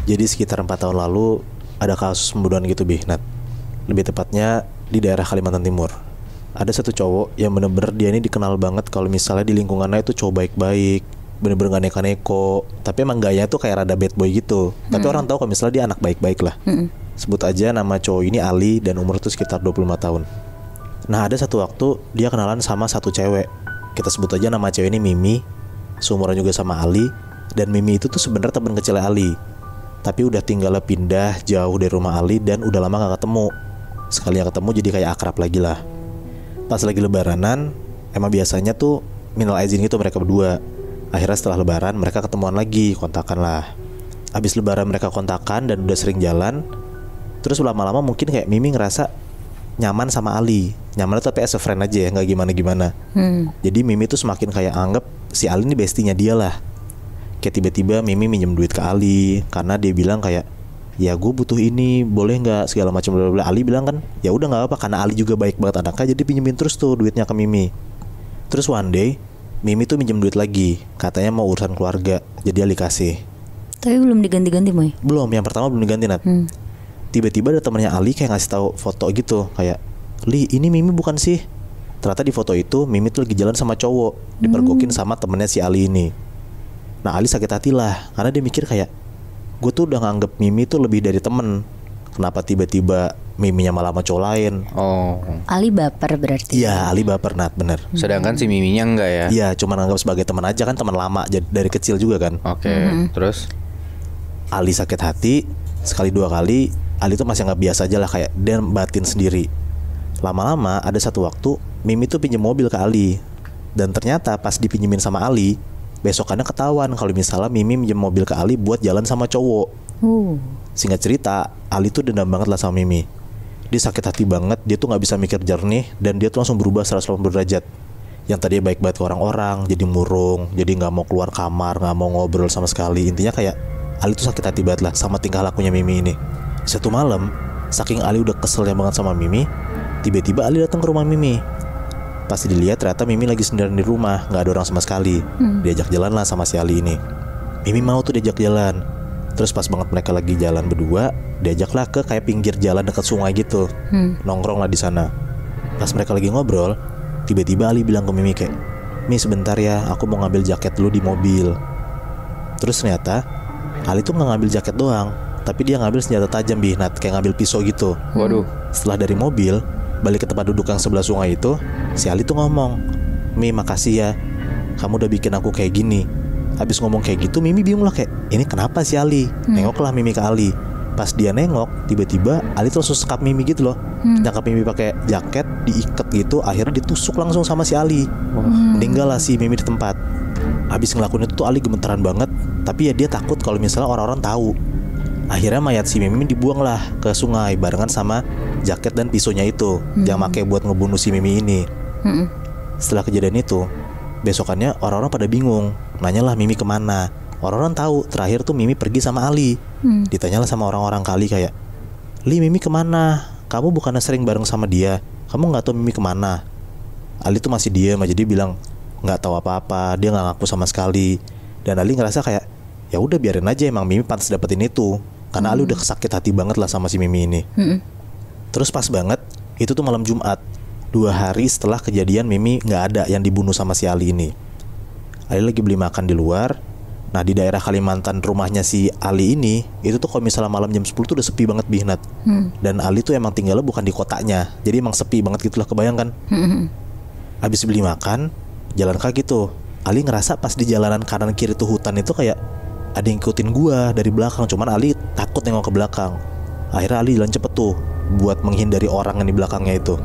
Jadi sekitar 4 tahun lalu ada kasus pembunuhan gitu Nat. Lebih tepatnya di daerah Kalimantan Timur. Ada satu cowok yang bener-bener dia ini dikenal banget kalau misalnya di lingkungannya itu cowok baik-baik, bener-bener gak neko-neko. Tapi emang gayanya tuh kayak rada bad boy gitu. Tapi orang tahu kalau misalnya dia anak baik-baik lah. Sebut aja nama cowok ini Ali dan umur tuh sekitar 25 tahun. Nah ada satu waktu dia kenalan sama satu cewek. Kita sebut aja nama cewek ini Mimi. Seumuran juga sama Ali. Dan Mimi itu tuh sebenarnya teman kecilnya Ali. Tapi udah tinggalnya pindah jauh dari rumah Ali dan udah lama gak ketemu. Sekali yang ketemu jadi kayak akrab lagi lah. Pas lagi lebaranan, emang biasanya tuh minal aizin gitu mereka berdua. Akhirnya setelah lebaran mereka ketemuan lagi, kontakan lah. Abis lebaran mereka kontakan dan udah sering jalan. Terus lama-lama mungkin kayak Mimi ngerasa nyaman sama Ali. Nyaman tapi as a friend aja ya, gak gimana-gimana. Jadi Mimi tuh semakin kayak anggap si Ali ini bestinya dia lah. Kayak tiba-tiba Mimi minjem duit ke Ali karena dia bilang kayak, ya gue butuh ini, boleh nggak, segala macam. Ali bilang kan, ya udah nggak apa, karena Ali juga baik banget anaknya, jadi pinjemin terus tuh duitnya ke Mimi. Terus one day Mimi tuh minjem duit lagi, katanya mau urusan keluarga, jadi Ali kasih. Tapi belum diganti-ganti Moy? Belum, yang pertama belum diganti Nat. Tiba-tiba ada temannya Ali kayak ngasih tahu foto gitu, kayak, Li ini Mimi bukan sih? Ternyata di foto itu Mimi tuh lagi jalan sama cowok, dipergokin sama temennya si Ali ini. Nah Ali sakit hati lah, karena dia mikir kayak, gue tuh udah nganggep Mimi tuh lebih dari temen, kenapa tiba-tiba Miminya malah sama cowok lain. Oh. Ali baper berarti. Iya Ali baper Nat, bener. Sedangkan si Miminya enggak ya? Iya cuma nganggap sebagai teman aja kan, teman lama dari kecil juga kan. Oke. Terus Ali sakit hati sekali dua kali, Ali tuh masih nggak biasa aja lah, kayak dia batin sendiri. Lama-lama ada satu waktu Mimi tuh pinjem mobil ke Ali. Dan ternyata pas dipinjemin sama Ali, besokannya ketahuan kalau misalnya Mimi minjem mobil ke Ali buat jalan sama cowok. Singkat cerita, Ali tuh dendam banget lah sama Mimi. Dia sakit hati banget, dia tuh gak bisa mikir jernih, dan dia tuh langsung berubah 180 derajat. Yang tadinya baik banget ke orang-orang, jadi murung, jadi gak mau keluar kamar, gak mau ngobrol sama sekali. Intinya kayak Ali tuh sakit hati banget lah sama tingkah lakunya Mimi ini. Satu malam, saking Ali udah keselnya banget sama Mimi, tiba-tiba Ali datang ke rumah Mimi. Pas dilihat ternyata Mimi lagi sendirian di rumah, gak ada orang sama sekali. Diajak jalan lah sama si Ali ini. Mimi mau tuh diajak jalan. Terus pas banget mereka lagi jalan berdua, diajaklah ke kayak pinggir jalan dekat sungai gitu. Nongkrong lah di sana. Pas mereka lagi ngobrol, tiba-tiba Ali bilang ke Mimi kayak, Mi sebentar ya, aku mau ngambil jaket dulu di mobil. Terus ternyata Ali tuh gak ngambil jaket doang, tapi dia ngambil senjata tajam Nat, kayak ngambil pisau gitu. waduh. Setelah dari mobil balik ke tempat duduk yang sebelah sungai itu, si Ali tuh ngomong, Mi makasih ya, kamu udah bikin aku kayak gini. Habis ngomong kayak gitu Mimi bingung lah, kayak ini kenapa si Ali. Nengoklah Mimi ke Ali. Pas dia nengok, tiba-tiba Ali tuh langsung sekap Mimi gitu loh. Nyangkap Mimi pakai jaket, diikat gitu, akhirnya ditusuk langsung sama si Ali. Meninggal lah si Mimi di tempat. Habis ngelakuin itu tuh Ali gemetaran banget, tapi ya dia takut kalau misalnya orang-orang tahu. Akhirnya mayat si Mimi dibuang lah ke sungai barengan sama jaket dan pisaunya itu yang pakai buat ngebunuh si Mimi ini. Setelah kejadian itu, besokannya orang-orang pada bingung, nanyalah Mimi kemana. Orang-orang tahu terakhir tuh Mimi pergi sama Ali. Ditanyalah sama orang-orang kali kayak, Li Mimi kemana? Kamu bukannya sering bareng sama dia? Kamu nggak tahu Mimi kemana? Ali tuh masih diam aja, dia bilang nggak tahu apa-apa, dia nggak ngaku sama sekali. Dan Ali ngerasa kayak, ya udah biarin aja, emang Mimi pantas dapetin itu. Karena Ali udah kesakit hati banget lah sama si Mimi ini. Terus pas banget, itu tuh malam Jumat, 2 hari setelah kejadian Mimi gak ada yang dibunuh sama si Ali ini. Ali lagi beli makan di luar. Nah di daerah Kalimantan rumahnya si Ali ini, itu tuh kalau misalnya malam jam 10 tuh udah sepi banget Nat. Dan Ali tuh emang tinggalnya bukan di kotanya, jadi emang sepi banget gitu lah, kebayang kan. Habis beli makan, jalan kaki tuh, Ali ngerasa pas di jalanan kanan kiri tuh hutan itu kayak ada yang ngikutin gua dari belakang. Cuman Ali takut nengok ke belakang. Akhirnya Ali jalan cepet tuh buat menghindari orang yang di belakangnya itu.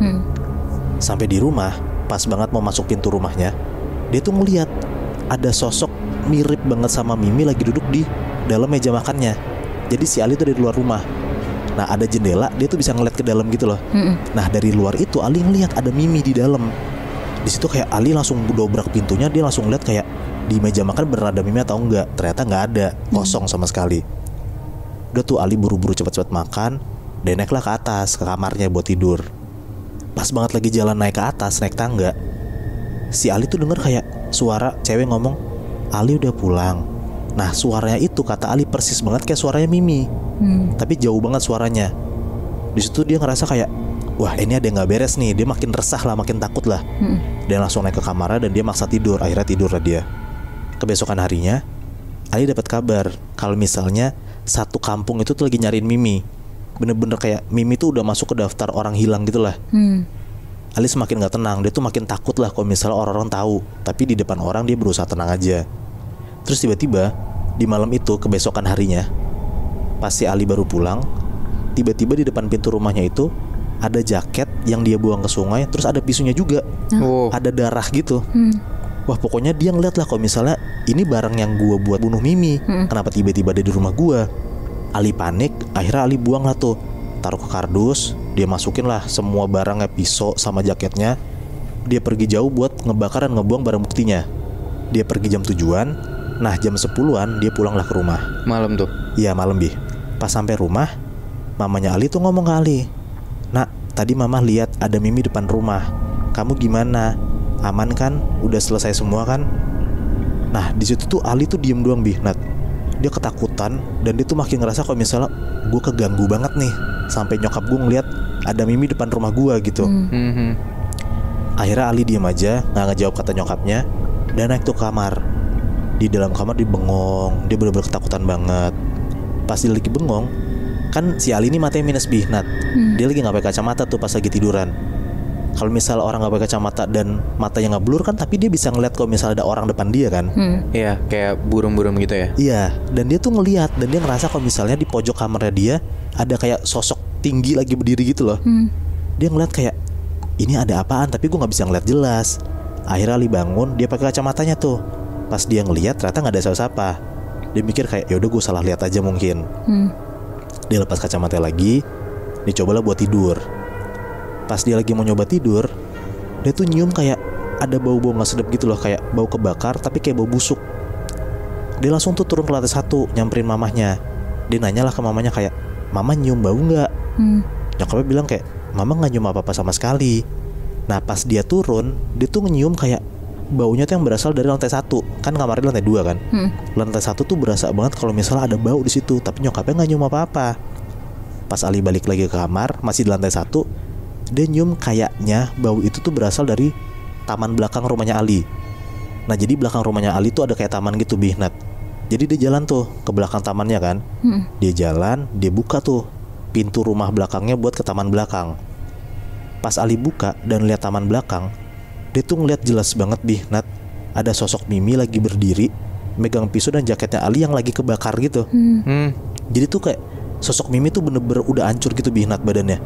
Sampai di rumah, pas banget mau masuk pintu rumahnya, dia tuh ngeliat ada sosok mirip banget sama Mimi lagi duduk di dalam meja makannya. Jadi si Ali tuh dari luar rumah. Nah ada jendela, dia tuh bisa ngeliat ke dalam gitu loh. Nah dari luar itu Ali ngeliat ada Mimi di dalam. Di situ kayak Ali langsung dobrak pintunya, dia langsung lihat kayak di meja makan beneran ada Mimi atau enggak. Ternyata nggak ada, kosong sama sekali. Udah tuh Ali buru-buru cepet-cepet makan, dan naiklah ke atas ke kamarnya buat tidur. Pas banget lagi jalan naik ke atas, naik tangga, si Ali tuh denger kayak suara cewek ngomong, Ali udah pulang. Nah suaranya itu kata Ali persis banget kayak suaranya Mimi, tapi jauh banget suaranya. Di situ dia ngerasa kayak, wah ini ada yang nggak beres nih. Dia makin resah lah, makin takut lah. Dia langsung naik ke kamarnya dan dia maksa tidur. Akhirnya tidur lah dia. Kebesokan harinya Ali dapat kabar kalau misalnya satu kampung itu tuh lagi nyariin Mimi. Bener-bener kayak Mimi tuh udah masuk ke daftar orang hilang gitu lah. Ali semakin gak tenang. Dia tuh makin takut lah kalau misalnya orang-orang tahu. Tapi di depan orang dia berusaha tenang aja. Terus tiba-tiba di malam itu kebesokan harinya, pas si Ali baru pulang, tiba-tiba di depan pintu rumahnya itu ada jaket yang dia buang ke sungai. Terus ada pisunya juga. Ada darah gitu. Wah pokoknya dia ngeliat lah kalau misalnya ini barang yang gua buat bunuh Mimi. Kenapa tiba-tiba ada di rumah gua? Ali panik. Akhirnya Ali buang lah tuh, taruh ke kardus. Dia masukin lah semua barangnya, pisau sama jaketnya. Dia pergi jauh buat ngebakar dan ngebuang barang buktinya. Dia pergi jam 7-an. Nah jam 10-an dia pulanglah ke rumah. Malam tuh? Iya malam Bi. Pas sampai rumah, mamanya Ali tuh ngomong ke Ali, "Nak, tadi mama lihat ada Mimi depan rumah. Kamu gimana? Aman kan? Udah selesai semua kan?" Nah di situ tuh Ali tuh diem doang Bi, Nat. Dia ketakutan dan dia tuh makin ngerasa kalau misalnya gue keganggu banget nih. Sampai nyokap gue ngeliat ada Mimi depan rumah gue gitu. Akhirnya Ali diem aja, nggak ngejawab kata nyokapnya, dan naik tuh kamar. Di dalam kamar dia bengong. Dia bener-bener ketakutan banget. Pas dia lagi bengong, kan si Ali ini matanya minus Bi, Nat. Dia lagi nggak pakai kacamata tuh pas lagi tiduran. Kalau misal orang nggak pakai kacamata dan matanya nggak blur kan, tapi dia bisa ngeliat kalau misalnya ada orang depan dia kan. Iya, kayak burung-burung gitu ya. Iya, dan dia tuh ngeliat dan dia ngerasa kalau misalnya di pojok kamarnya dia ada kayak sosok tinggi lagi berdiri gitu loh. Dia ngeliat kayak ini ada apaan, tapi gue nggak bisa ngeliat jelas. Akhirnya Ali bangun, dia pakai kacamatanya tuh. Pas dia ngeliat ternyata nggak ada siapa-siapa. Dia mikir kayak yaudah gue salah lihat aja mungkin. Dia lepas kacamata lagi, dia cobalah buat tidur. Pas dia lagi mau nyoba tidur, dia tuh nyium kayak ada bau-bau gak sedap gitu loh. Kayak bau kebakar tapi kayak bau busuk. Dia langsung tuh turun ke lantai 1, nyamperin mamahnya. Dia nanyalah ke mamanya kayak, "Mama nyium bau gak?" Nyokapnya bilang kayak, "Mama gak nyium apa-apa sama sekali." Nah pas dia turun, dia tuh nyium kayak baunya tuh yang berasal dari lantai 1. Kan kamarnya lantai 2 kan. Lantai 1 tuh berasa banget kalau misalnya ada bau di situ. Tapi nyokapnya gak nyium apa-apa. Pas Ali balik lagi ke kamar, masih di lantai 1, dia nyium kayaknya bau itu tuh berasal dari taman belakang rumahnya Ali. Nah jadi belakang rumahnya Ali tuh ada kayak taman gitu Bi, Nat. Jadi dia jalan tuh ke belakang tamannya kan. Dia jalan, dia buka tuh pintu rumah belakangnya buat ke taman belakang. Pas Ali buka dan lihat taman belakang, dia tuh ngeliat jelas banget Bi, Nat. Ada sosok Mimi lagi berdiri, megang pisau dan jaketnya Ali yang lagi kebakar gitu. Jadi tuh kayak sosok Mimi tuh bener-bener udah hancur gitu Bi, Nat, badannya.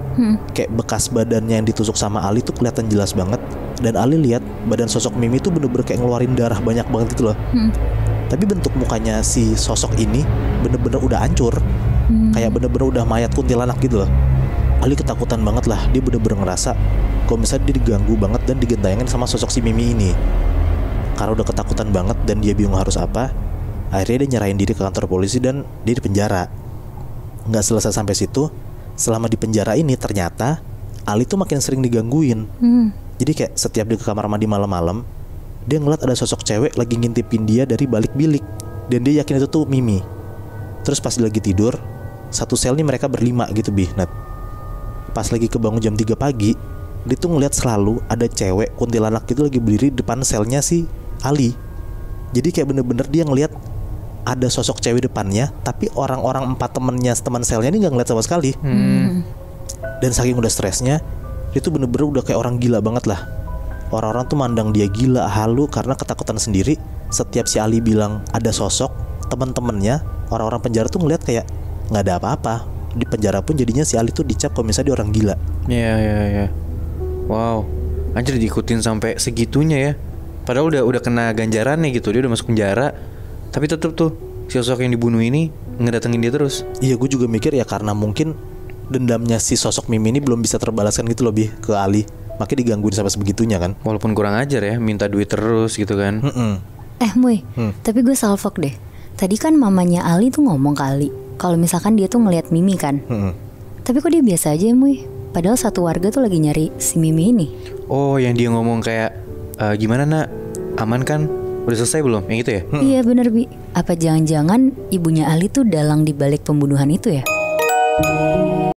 Kayak bekas badannya yang ditusuk sama Ali tuh kelihatan jelas banget. Dan Ali lihat badan sosok Mimi tuh bener-bener kayak ngeluarin darah banyak banget gitu loh. Tapi bentuk mukanya si sosok ini bener-bener udah hancur. Kayak bener-bener udah mayat kuntilanak gitu loh. Ali ketakutan banget lah. Dia bener-bener ngerasa kalau misalnya dia diganggu banget dan digentayangin sama sosok si Mimi ini. Karena udah ketakutan banget dan dia bingung harus apa, akhirnya dia nyerahin diri ke kantor polisi dan dia dipenjara. Nggak selesai sampai situ. Selama di penjara ini ternyata Ali tuh makin sering digangguin. Jadi kayak setiap dia ke kamar mandi malam-malam, dia ngeliat ada sosok cewek lagi ngintipin dia dari balik bilik. Dan dia yakin itu tuh Mimi. Terus pas dia lagi tidur, satu sel nih mereka berlima gitu Bi, Nat. Pas lagi kebangun jam 3 pagi, dia tuh ngeliat selalu ada cewek kuntilanak gitu lagi berdiri depan selnya si Ali. Jadi kayak bener-bener dia ngeliat ada sosok cewek depannya, tapi orang-orang 4 teman selnya ini gak ngeliat sama sekali. Dan saking udah stresnya, dia tuh bener-bener udah kayak orang gila banget lah. Orang-orang tuh mandang dia gila, halu karena ketakutan sendiri. Setiap si Ali bilang ada sosok, teman-temannya, orang-orang penjara tuh ngeliat kayak gak ada apa-apa. Di penjara pun jadinya si Ali tuh dicap kalau misalnya dia orang gila. Iya. Wow, anjir diikutin sampai segitunya ya. Padahal udah kena ganjarannya gitu. Dia udah masuk penjara, tapi tetep tuh si sosok yang dibunuh ini ngedatengin dia terus. Iya, gue juga mikir ya karena mungkin dendamnya si sosok Mimi ini belum bisa terbalaskan gitu loh Bi ke Ali. Makanya digangguin sampai sebegitunya kan. Walaupun kurang ajar ya, minta duit terus gitu kan. Muy, tapi gue salfok deh. Tadi kan mamanya Ali tuh ngomong ke Ali kalau misalkan dia tuh ngelihat Mimi kan. Tapi kok dia biasa aja Muy. Padahal satu warga tuh lagi nyari si Mimi ini. Oh, yang dia ngomong kayak gimana nak, aman kan? Udah selesai belum yang itu ya? Iya bener Bi. Apa jangan-jangan ibunya Ali tuh dalang dibalik pembunuhan itu ya?